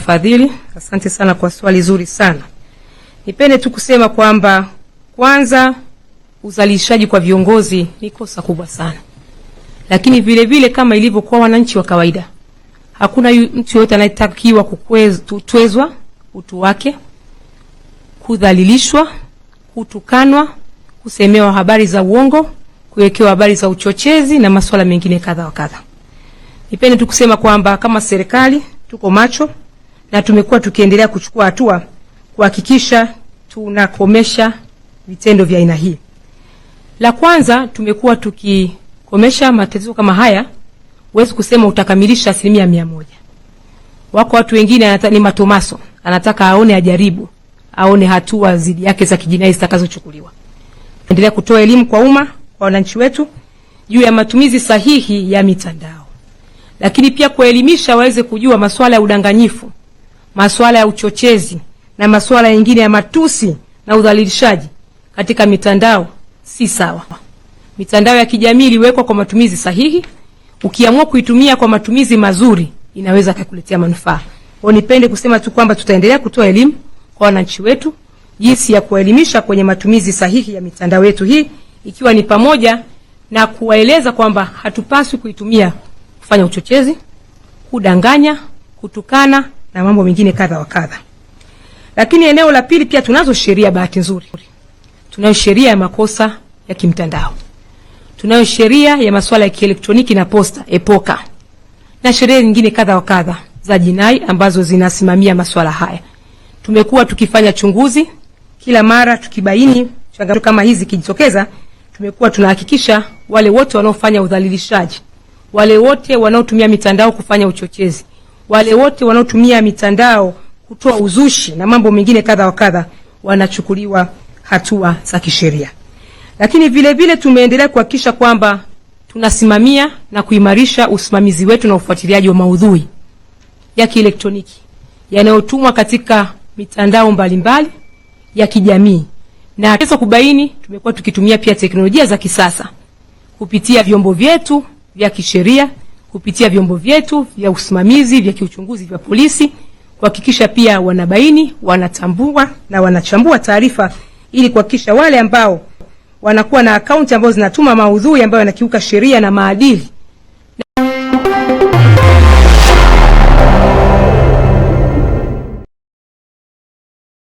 Fadhili, asante sana kwa swali zuri sana. Nipende tu kusema kwamba kwanza uzalishaji kwa viongozi ni kosa kubwa sana. Lakini vile vile kama ilivyo kwa wananchi wa kawaida, hakuna mtu yote anayetakiwa kutwezwa utu wake, kudhalilishwa, kutukanwa, kusemewa habari za uongo, kuwekewa habari za uchochezi na masuala mengine kadha wa kadha. Nipende tu kusema kwamba kama serikali tuko macho na tumekuwa tukiendelea kuchukua hatua kuhakikisha tunakomesha vitendo vya aina hii. La kwanza, tumekuwa tukikomesha matatizo kama haya. Huwezi kusema utakamilisha 100%. Wako watu wengine ni matomaso, anataka aone, ajaribu, aone hatua zidi yake za kijinai zitakazochukuliwa. Endelea kutoa elimu kwa umma, kwa wananchi wetu juu ya matumizi sahihi ya mitandao. Lakini pia kuelimisha waweze kujua masuala ya udanganyifu, masuala ya uchochezi na masuala mengine ya matusi na udhalilishaji katika mitandao si sawa. Mitandao ya kijamii iliwekwa kwa matumizi sahihi. Ukiamua kuitumia kwa matumizi mazuri, inaweza kukuletea manufaa. Kwa nipende kusema tu kwamba tutaendelea kutoa elimu kwa wananchi wetu jinsi ya kuelimisha kwenye matumizi sahihi ya mitandao yetu hii, ikiwa ni pamoja na kuwaeleza kwamba hatupaswi kuitumia kufanya uchochezi, kudanganya, kutukana na mambo mengine kadha wa kadha. Lakini eneo la pili pia tunazo sheria, bahati nzuri. Tunayo sheria ya makosa ya kimtandao. Tunayo sheria ya masuala ya kielektroniki na posta, EPOKA. Na sheria nyingine kadha wa kadha za jinai ambazo zinasimamia masuala haya. Tumekuwa tukifanya chunguzi kila mara, tukibaini changamoto kama hizi kijitokeza, tumekuwa tunahakikisha wale wote wanaofanya udhalilishaji, wale wote wanaotumia mitandao kufanya uchochezi, wale wote wanaotumia mitandao kutoa uzushi na mambo mengine kadha wa kadha wanachukuliwa hatua za kisheria. Lakini vile vile tumeendelea kuhakikisha kwamba tunasimamia na kuimarisha usimamizi wetu na ufuatiliaji wa maudhui ya kielektroniki yanayotumwa katika mitandao mbalimbali ya kijamii. Na tunaweza kubaini, tumekuwa tukitumia pia teknolojia za kisasa kupitia vyombo vyetu vya kisheria, kupitia vyombo vyetu vya usimamizi vya kiuchunguzi vya polisi, kuhakikisha pia wanabaini, wanatambua na wanachambua taarifa ili kuhakikisha wale ambao wanakuwa na akaunti ambazo zinatuma maudhui ambayo yanakiuka sheria na maadili